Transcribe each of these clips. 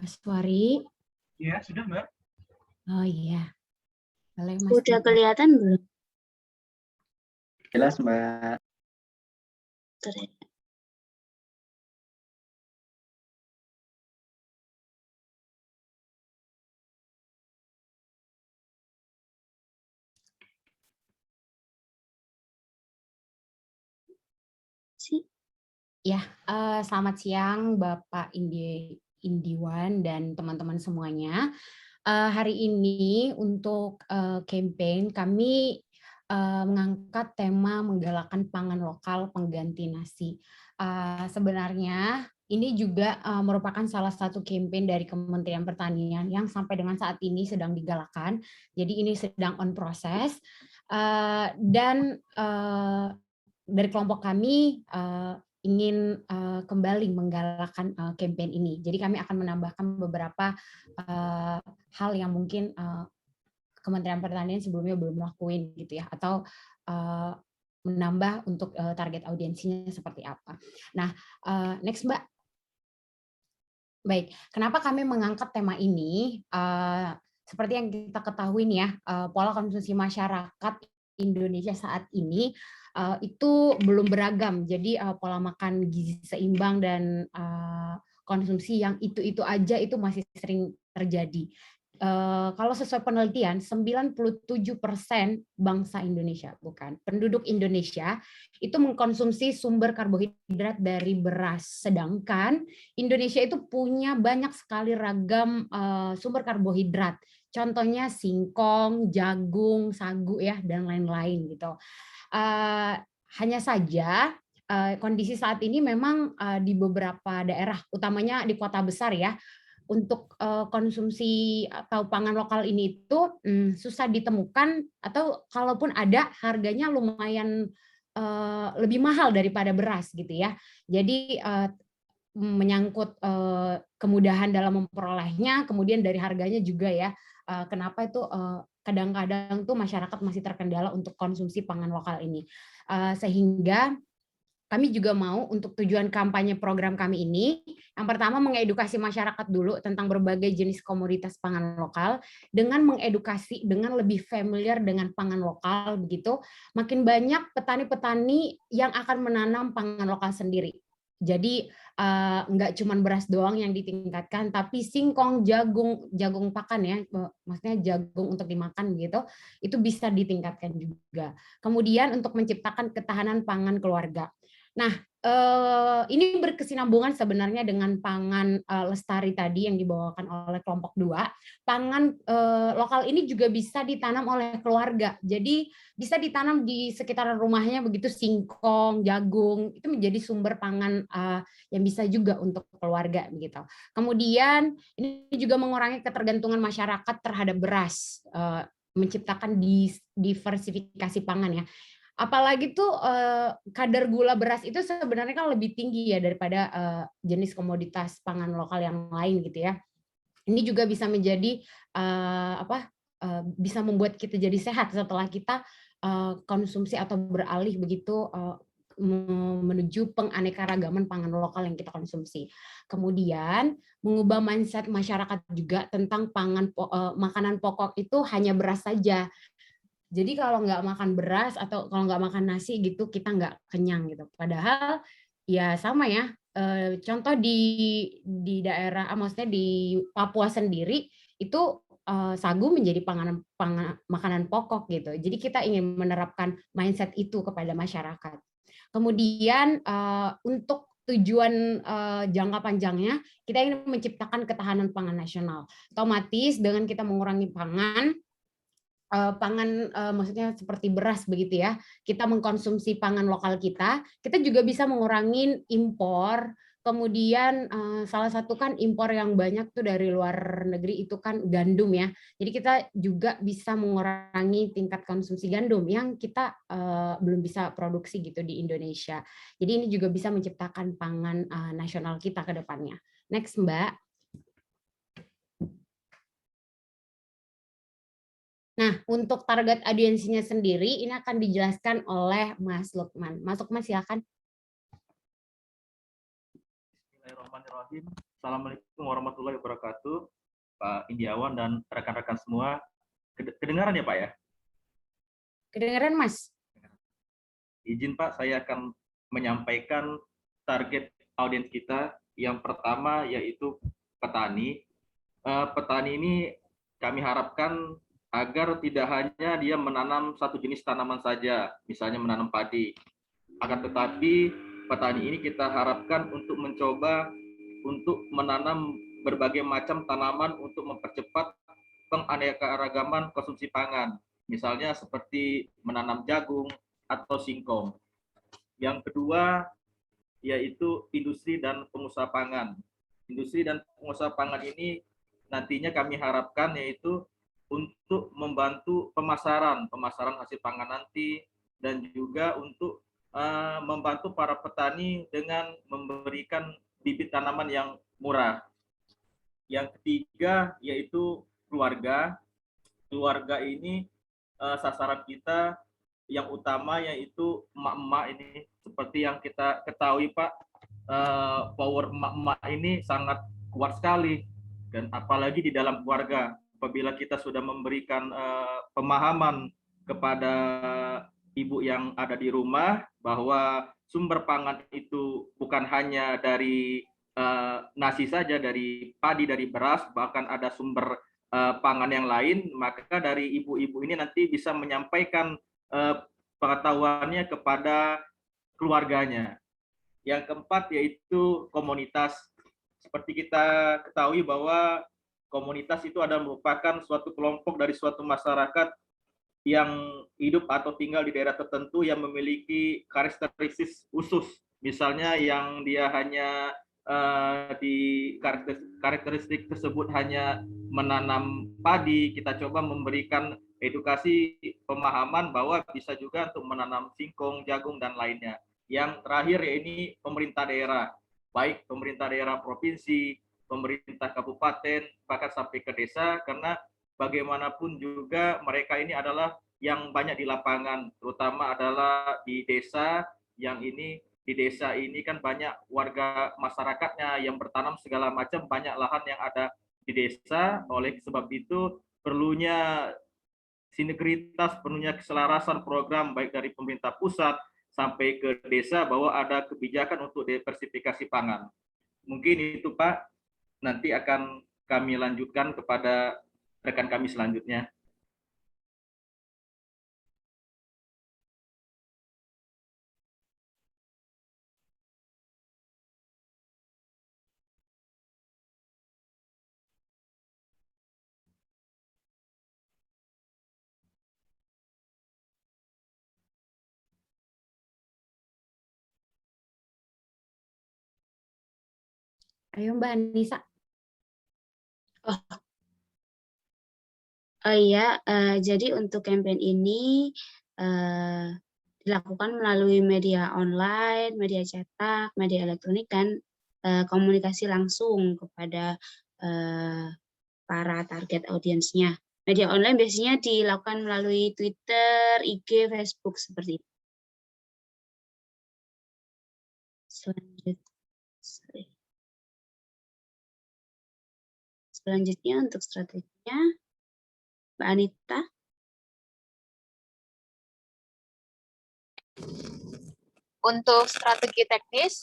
Mas Wari. Iya, sudah Mbak. Oh iya. Boleh Mas. Udah kelihatan belum? Jelas Mbak. Ya, selamat siang Bapak Indiwan dan teman-teman semuanya. Hari ini untuk campaign kami mengangkat tema menggalakkan pangan lokal pengganti nasi. Sebenarnya ini juga merupakan salah satu campaign dari Kementerian Pertanian yang sampai dengan saat ini sedang digalakkan. Jadi ini sedang on proses dan dari kelompok kami ingin kembali menggalakkan campaign ini. Jadi kami akan menambahkan beberapa hal yang mungkin Kementerian Pertanian sebelumnya belum lakuin gitu ya, atau menambah untuk target audiensinya seperti apa. Nah, next Mbak. Baik, kenapa kami mengangkat tema ini? Seperti yang kita ketahui nih ya, pola konsumsi masyarakat Indonesia saat ini itu belum beragam. Jadi pola makan gizi seimbang dan konsumsi yang itu aja itu masih sering terjadi. Kalau sesuai penelitian, 97% bangsa Indonesia, bukan penduduk Indonesia, itu mengkonsumsi sumber karbohidrat dari beras. Sedangkan Indonesia itu punya banyak sekali ragam sumber karbohidrat. Contohnya singkong, jagung, sagu ya, dan lain-lain gitu. Hanya saja kondisi saat ini memang di beberapa daerah, utamanya di kota besar ya, untuk konsumsi atau pangan lokal ini itu susah ditemukan, atau kalaupun ada harganya lumayan lebih mahal daripada beras gitu ya. Jadi menyangkut kemudahan dalam memperolehnya, kemudian dari harganya juga ya. Kenapa itu kadang-kadang tuh masyarakat masih terkendala untuk konsumsi pangan lokal ini. Sehingga kami juga mau untuk tujuan kampanye program kami ini, yang pertama mengedukasi masyarakat dulu tentang berbagai jenis komoditas pangan lokal, dengan mengedukasi, dengan lebih familiar dengan pangan lokal, begitu, makin banyak petani-petani yang akan menanam pangan lokal sendiri. Jadi nggak cuma beras doang yang ditingkatkan, tapi singkong, jagung pakan ya, maksudnya jagung untuk dimakan gitu, itu bisa ditingkatkan juga. Kemudian untuk menciptakan ketahanan pangan keluarga. Nah, ini berkesinambungan sebenarnya dengan pangan lestari tadi yang dibawakan oleh kelompok 2. Pangan lokal ini juga bisa ditanam oleh keluarga. Jadi bisa ditanam di sekitaran rumahnya begitu, singkong, jagung, itu menjadi sumber pangan yang bisa juga untuk keluarga begitu. Kemudian ini juga mengurangi ketergantungan masyarakat terhadap beras, menciptakan diversifikasi pangan ya. Apalagi tuh kadar gula beras itu sebenarnya kan lebih tinggi ya daripada jenis komoditas pangan lokal yang lain gitu ya. Ini juga bisa menjadi bisa membuat kita jadi sehat setelah kita konsumsi atau beralih begitu menuju penganekaragaman pangan lokal yang kita konsumsi. Kemudian mengubah mindset masyarakat juga tentang makanan pokok itu hanya beras saja. Jadi kalau nggak makan beras atau kalau nggak makan nasi gitu, kita nggak kenyang gitu. Padahal ya sama ya. Contoh di daerah, maksudnya di Papua sendiri itu sagu menjadi makanan pokok gitu. Jadi kita ingin menerapkan mindset itu kepada masyarakat. Kemudian untuk tujuan jangka panjangnya, kita ingin menciptakan ketahanan pangan nasional. Otomatis dengan kita mengurangi pangan maksudnya seperti beras begitu ya, kita mengkonsumsi pangan lokal kita juga bisa mengurangi impor. Kemudian salah satu kan impor yang banyak tuh dari luar negeri itu kan gandum ya. Jadi kita juga bisa mengurangi tingkat konsumsi gandum yang kita belum bisa produksi gitu di Indonesia. Jadi ini juga bisa menciptakan pangan nasional kita ke depannya. Next Mbak. Nah, untuk target audiensinya sendiri, ini akan dijelaskan oleh Mas Lukman. Mas Lukman, silakan. Bismillahirrahmanirrahim. Assalamualaikum warahmatullahi wabarakatuh, Pak Indiawan dan rekan-rekan semua. Kedengaran ya Pak ya? Kedengaran Mas? Izin Pak, saya akan menyampaikan target audiens kita. Yang pertama yaitu petani. Petani ini kami harapkan agar tidak hanya dia menanam satu jenis tanaman saja, misalnya menanam padi. Akan tetapi petani ini kita harapkan untuk mencoba untuk menanam berbagai macam tanaman untuk mempercepat penganekaragaman konsumsi pangan. Misalnya seperti menanam jagung atau singkong. Yang kedua yaitu industri dan pengusaha pangan. Industri dan pengusaha pangan ini nantinya kami harapkan yaitu untuk membantu pemasaran hasil pangan nanti, dan juga untuk membantu para petani dengan memberikan bibit tanaman yang murah. Yang ketiga yaitu keluarga. Keluarga ini sasaran kita yang utama yaitu emak-emak ini. Seperti yang kita ketahui Pak, power emak-emak ini sangat kuat sekali, dan apalagi di dalam keluarga. Apabila kita sudah memberikan pemahaman kepada ibu yang ada di rumah bahwa sumber pangan itu bukan hanya dari nasi saja, dari padi, dari beras, bahkan ada sumber pangan yang lain, maka dari ibu-ibu ini nanti bisa menyampaikan pengetahuannya kepada keluarganya. Yang keempat yaitu komunitas. Seperti kita ketahui bahwa komunitas itu adalah merupakan suatu kelompok dari suatu masyarakat yang hidup atau tinggal di daerah tertentu yang memiliki karakteristik khusus. Misalnya yang dia hanya di karakteristik tersebut hanya menanam padi, kita coba memberikan edukasi pemahaman bahwa bisa juga untuk menanam singkong, jagung, dan lainnya. Yang terakhir ya ini pemerintah daerah, baik pemerintah daerah provinsi, pemerintah kabupaten, bahkan sampai ke desa, karena bagaimanapun juga mereka ini adalah yang banyak di lapangan, terutama adalah di desa. Yang ini di desa ini kan banyak warga masyarakatnya yang bertanam segala macam, banyak lahan yang ada di desa. Oleh sebab itu perlunya sinergitas, perlunya keselarasan program baik dari pemerintah pusat sampai ke desa, bahwa ada kebijakan untuk diversifikasi pangan. Mungkin itu Pak, nanti akan kami lanjutkan kepada rekan kami selanjutnya. Ayo Mbak Anissa. Oh iya, jadi untuk campaign ini dilakukan melalui media online, media cetak, media elektronik, dan komunikasi langsung kepada para target audiensnya. Media online biasanya dilakukan melalui Twitter, IG, Facebook, seperti itu. Selanjutnya untuk strateginya, Mbak Anita. Untuk strategi teknis,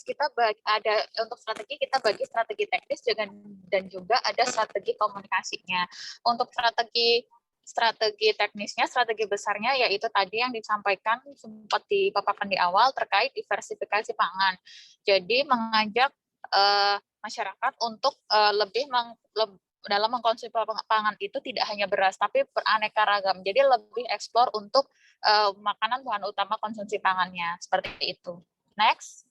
kita bagi strategi teknis dan juga ada strategi komunikasinya. Untuk strategi teknisnya, strategi besarnya yaitu tadi yang disampaikan sempat dipaparkan di awal terkait diversifikasi pangan. Jadi mengajak masyarakat untuk dalam mengkonsumsi pangan itu tidak hanya beras tapi beraneka ragam. Jadi lebih eksplor untuk makanan bahan utama konsumsi pangannya, seperti itu. Next.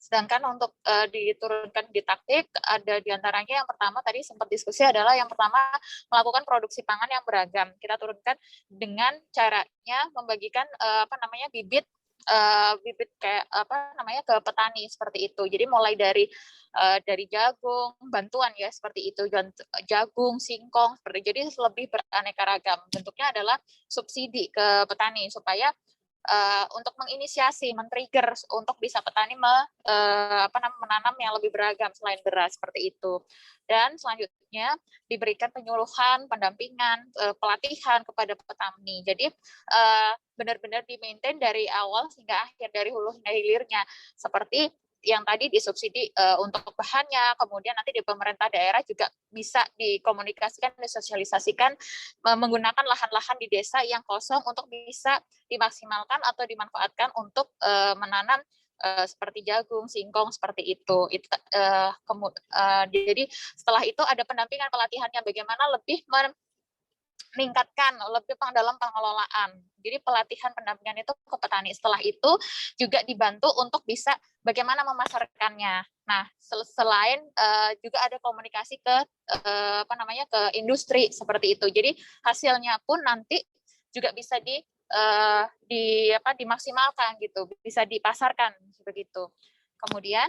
Sedangkan untuk diturunkan di taktik, ada diantaranya yang pertama tadi sempat diskusi adalah yang pertama melakukan produksi pangan yang beragam. Kita turunkan dengan caranya membagikan bibit bibit kayak apa namanya ke petani seperti itu. Jadi mulai dari jagung, bantuan ya seperti itu, jagung, singkong seperti. Jadi lebih beraneka ragam. Bentuknya adalah subsidi ke petani supaya untuk menginisiasi, men-trigger untuk bisa petani menanam yang lebih beragam selain beras seperti itu. Dan selanjutnya diberikan penyuluhan, pendampingan, pelatihan kepada petani. Jadi benar-benar di-maintain dari awal hingga akhir, dari hulu hingga hilirnya. Seperti yang tadi disubsidi untuk bahannya, kemudian nanti di pemerintah daerah juga bisa dikomunikasikan, disosialisasikan menggunakan lahan-lahan di desa yang kosong untuk bisa dimaksimalkan atau dimanfaatkan untuk menanam seperti jagung, singkong seperti itu. Jadi setelah itu ada pendampingan pelatihannya bagaimana lebih meningkatkan lebih dalam pengelolaan. Jadi pelatihan pendampingan itu ke petani. Setelah itu juga dibantu untuk bisa bagaimana memasarkannya. Nah, selain juga ada komunikasi ke ke industri seperti itu. Jadi hasilnya pun nanti juga bisa dimaksimalkan gitu, bisa dipasarkan begitu. Kemudian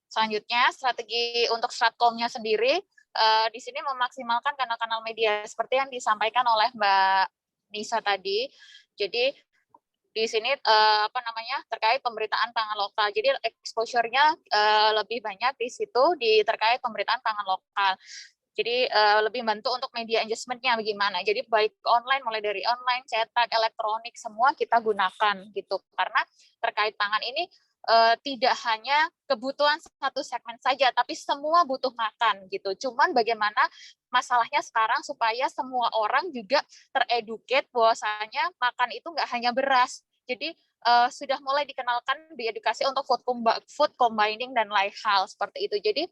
selanjutnya, strategi untuk Stratkomnya sendiri, di sini memaksimalkan kanal-kanal media seperti yang disampaikan oleh Mbak Nisa tadi. Jadi di sini terkait pemberitaan pangan lokal. Jadi exposure-nya lebih banyak di situ terkait pemberitaan pangan lokal. Jadi lebih bantu untuk media engagement-nya bagaimana. Jadi baik online, mulai dari online, cetak, elektronik, semua kita gunakan gitu. Karena terkait pangan ini tidak hanya kebutuhan satu segmen saja, tapi semua butuh makan gitu. Cuman bagaimana masalahnya sekarang supaya semua orang juga tereducate bahwasanya makan itu nggak hanya beras. Jadi sudah mulai dikenalkan di edukasi untuk food combining dan lain hal seperti itu. Jadi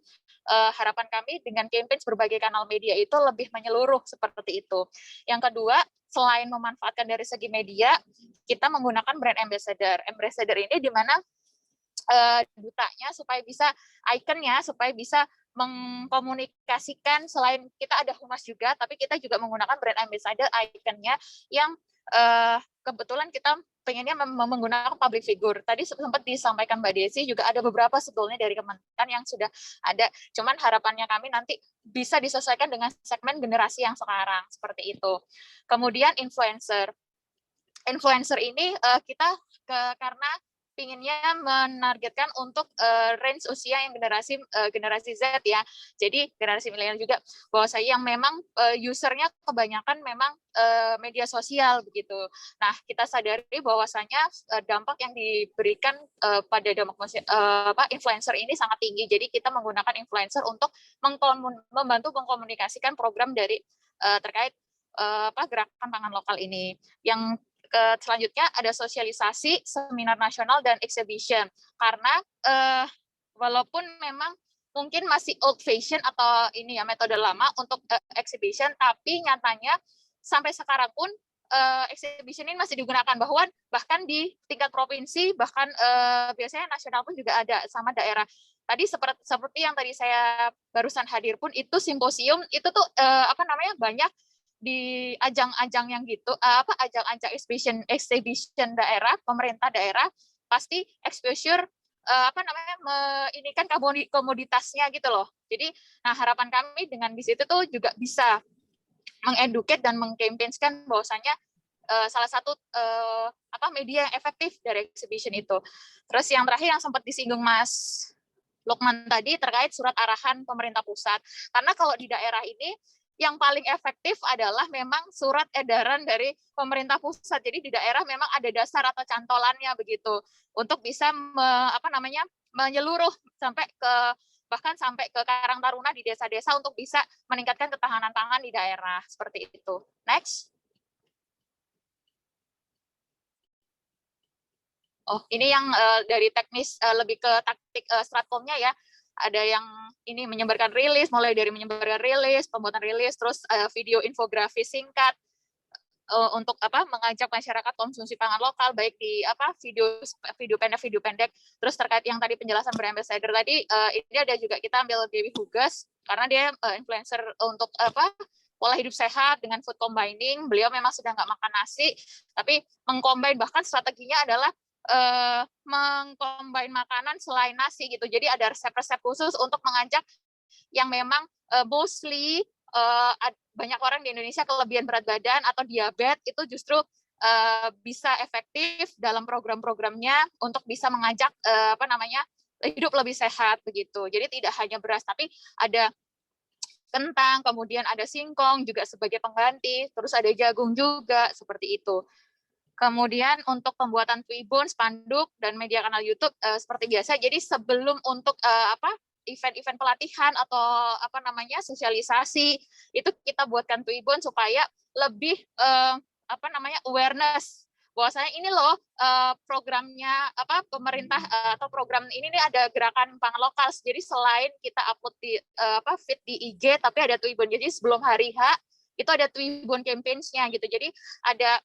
harapan kami dengan campaign berbagai kanal media itu lebih menyeluruh seperti itu. Yang kedua, selain memanfaatkan dari segi media, kita menggunakan brand ambassador. Ambassador ini di mana dutanya supaya bisa ikonnya supaya bisa mengkomunikasikan, selain kita ada humas juga, tapi kita juga menggunakan brand ambassador ikonnya yang kebetulan kita pengennya menggunakan public figure. Tadi sempat disampaikan Mbak Desi juga ada beberapa sebetulnya dari Kementan yang sudah ada. Cuman harapannya kami nanti bisa disesuaikan dengan segmen generasi yang sekarang seperti itu. Kemudian influencer. Influencer ini kita karena pinginnya menargetkan untuk range usia yang generasi Z ya. Jadi generasi milenial juga, bahwasanya yang memang usernya kebanyakan memang media sosial begitu. Nah, kita sadari bahwasanya dampak yang diberikan pada influencer ini sangat tinggi. Jadi kita menggunakan influencer untuk membantu mengkomunikasikan program dari terkait gerakan pangan lokal ini. Yang selanjutnya ada sosialisasi, seminar nasional, dan exhibition. Karena walaupun memang mungkin masih old fashion atau ini ya metode lama untuk exhibition, tapi nyatanya sampai sekarang pun exhibition ini masih digunakan, bahkan di tingkat provinsi, bahkan biasanya nasional pun juga ada sama daerah. Tadi seperti yang tadi saya barusan hadir pun itu simposium itu tuh banyak di ajang-ajang yang gitu, ajang-ajang exhibition daerah, pemerintah daerah pasti exposure ini kan komoditasnya gitu loh. Jadi, nah harapan kami dengan di situ tuh juga bisa mengeduket dan mengkampanyekan bahwasanya salah satu media yang efektif dari exhibition itu. Terus yang terakhir yang sempat disinggung Mas Lukman tadi terkait surat arahan pemerintah pusat. Karena kalau di daerah ini yang paling efektif adalah memang surat edaran dari pemerintah pusat. Jadi di daerah memang ada dasar atau cantolannya begitu untuk bisa menyeluruh bahkan sampai ke Karang Taruna di desa-desa untuk bisa meningkatkan ketahanan pangan di daerah seperti itu. Next. Oh, ini yang dari teknis lebih ke taktik stratkomnya ya. Ada yang ini menyebarkan rilis, mulai dari menyebarkan rilis, pembuatan rilis, terus video infografis singkat untuk mengajak masyarakat konsumsi pangan lokal, baik di video pendek, terus terkait yang tadi penjelasan brand ambassador tadi, ini ada juga kita ambil Dewi Hugas karena dia influencer untuk pola hidup sehat dengan food combining. Beliau memang sudah nggak makan nasi, tapi mengcombine, bahkan strateginya adalah mengcombine makanan selain nasi gitu. Jadi ada resep-resep khusus untuk mengajak yang memang mostly banyak orang di Indonesia kelebihan berat badan atau diabetes, itu justru bisa efektif dalam program-programnya untuk bisa mengajak hidup lebih sehat begitu. Jadi tidak hanya beras, tapi ada kentang, kemudian ada singkong juga sebagai pengganti, terus ada jagung juga, seperti itu. Kemudian untuk pembuatan tribun, spanduk, dan media kanal YouTube seperti biasa. Jadi sebelum untuk event-event pelatihan atau sosialisasi, itu kita buatkan tribun supaya lebih awareness bahwasanya ini loh programnya pemerintah atau program ini nih ada gerakan pangan lokal. Jadi selain kita upload di feed di IG, tapi ada tribun. Jadi sebelum hari H itu ada tribun campaigns-nya gitu. Jadi ada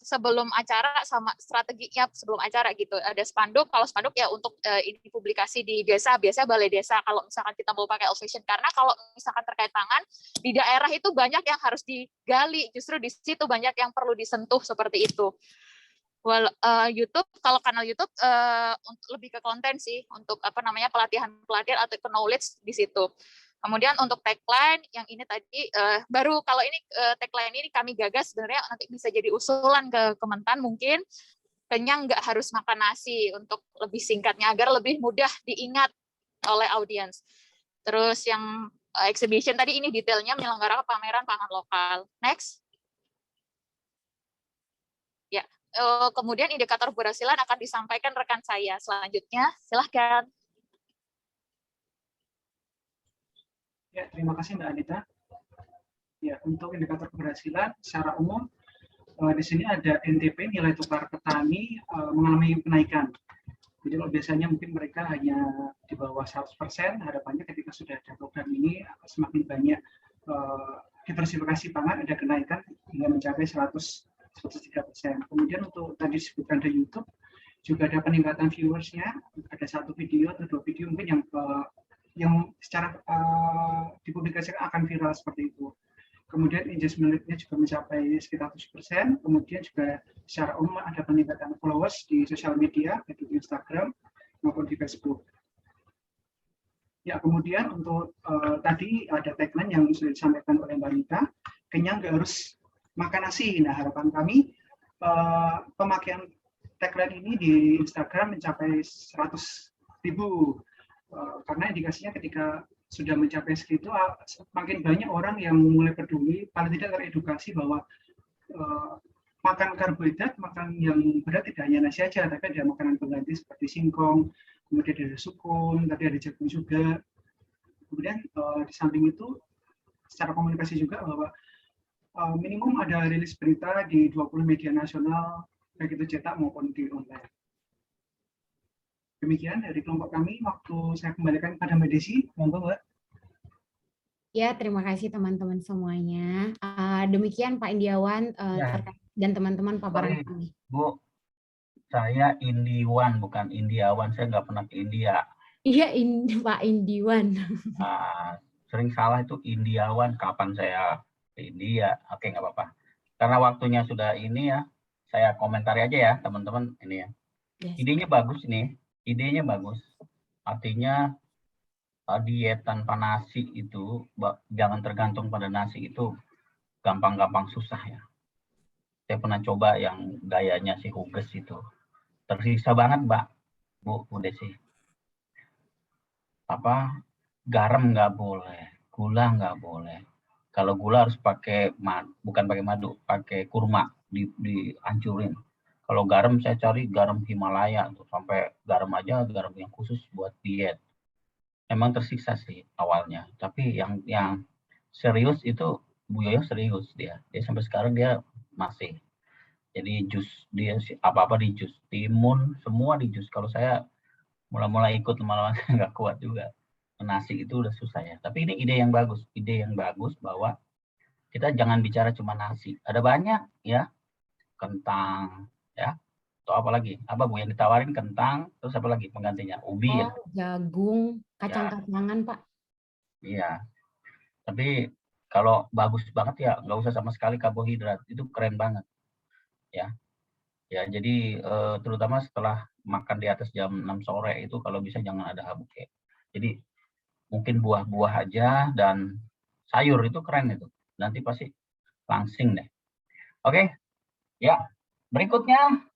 sebelum acara sama strateginya sebelum acara gitu. Ada spanduk, kalau spanduk ya untuk ini publikasi di desa, biasanya balai desa kalau misalkan kita mau pakai old fashion, karena kalau misalkan terkait pangan di daerah itu banyak yang harus digali, justru di situ banyak yang perlu disentuh seperti itu. YouTube, kalau kanal YouTube lebih ke konten sih, untuk pelatihan atau knowledge di situ. Kemudian untuk tagline yang ini tadi baru, kalau ini tagline ini kami gagas, sebenarnya nanti bisa jadi usulan ke Kementan, mungkin kenyang nggak harus makan nasi, untuk lebih singkatnya agar lebih mudah diingat oleh audiens. Terus yang exhibition tadi ini detailnya menyelenggarakan pameran pangan lokal. Next. Ya, kemudian indikator keberhasilan akan disampaikan rekan saya selanjutnya. Silahkan. Ya, terima kasih Mbak Anita. Ya, untuk indikator keberhasilan secara umum di sini ada NTP, nilai tukar petani mengalami kenaikan. Jadi kalau biasanya mungkin mereka hanya di bawah 100%, harapannya ketika sudah ada program ini semakin banyak diversifikasi pangan, ada kenaikan hingga mencapai 103%. Kemudian untuk tadi disebutkan di YouTube juga ada peningkatan viewersnya, ada 1 video atau 2 video mungkin yang secara dipublikasikan akan viral seperti itu. Kemudian engagement rate-nya juga mencapai sekitar 7%. Kemudian juga secara umum ada peningkatan followers di sosial media, baik di Instagram maupun di Facebook. Ya, kemudian untuk tadi ada tagline yang sudah disampaikan oleh Mbak Anita, kenyang nggak harus makan nasi. Nah, harapan kami pemakaian tagline ini di Instagram mencapai 100.000. Karena indikasinya ketika sudah mencapai segitu, makin banyak orang yang mulai peduli, paling tidak teredukasi bahwa makan karbohidrat, makan yang berat tidak hanya nasi saja, tapi ada makanan pengganti seperti singkong, kemudian ada sukun, tadi ada jagung juga. Kemudian di samping itu, secara komunikasi juga bahwa minimum ada rilis berita di 20 media nasional, baik itu cetak maupun di online. Demikian dari kelompok kami, waktu saya kembalikan pada Mbak Desi, monggo Mbak. Ya, terima kasih teman-teman semuanya. Demikian Pak Indiawan dan teman-teman paparan kami. Bu, saya Indiwan bukan Indiawan, saya nggak pernah ke India. Iya, Pak Indiwan. Sering salah itu Indiawan, kapan saya ke India? Oke, nggak apa-apa. Karena waktunya sudah ini ya, saya komentari aja ya teman-teman ini ya. Yes. Idenya bagus nih. Idenya bagus, artinya diet tanpa nasi itu, jangan tergantung pada nasi itu gampang-gampang susah ya. Saya pernah coba yang gayanya si Huges itu, tersiksa banget Mbak, Bu Desi. Garam nggak boleh, gula nggak boleh. Kalau gula harus pakai bukan pakai madu, pakai kurma, dihancurin. Kalau garam saya cari garam Himalaya tuh, sampai garam aja garam yang khusus buat diet. Memang tersiksa sih awalnya, tapi yang serius itu Bu Yoyo serius dia sampai sekarang dia masih. Jadi jus dia apa-apa di jus, timun semua di jus. Kalau saya mulai ikut lama-lama nggak kuat juga. Nasi itu udah susah ya. Tapi ini ide yang bagus bahwa kita jangan bicara cuma nasi. Ada banyak ya, kentang ya, atau apa lagi? Apa Bu yang ditawarin? Kentang, terus apa lagi penggantinya? Ubi ya? Jagung, kacang-kacangan Pak. Iya. Tapi Kalau bagus banget ya nggak usah sama sekali karbohidrat, itu keren banget ya. Ya, jadi terutama setelah makan di atas jam 6 sore itu kalau bisa jangan ada habuk ya. Jadi mungkin buah-buah aja dan sayur itu keren itu. Nanti pasti langsing deh. Oke, ya. Berikutnya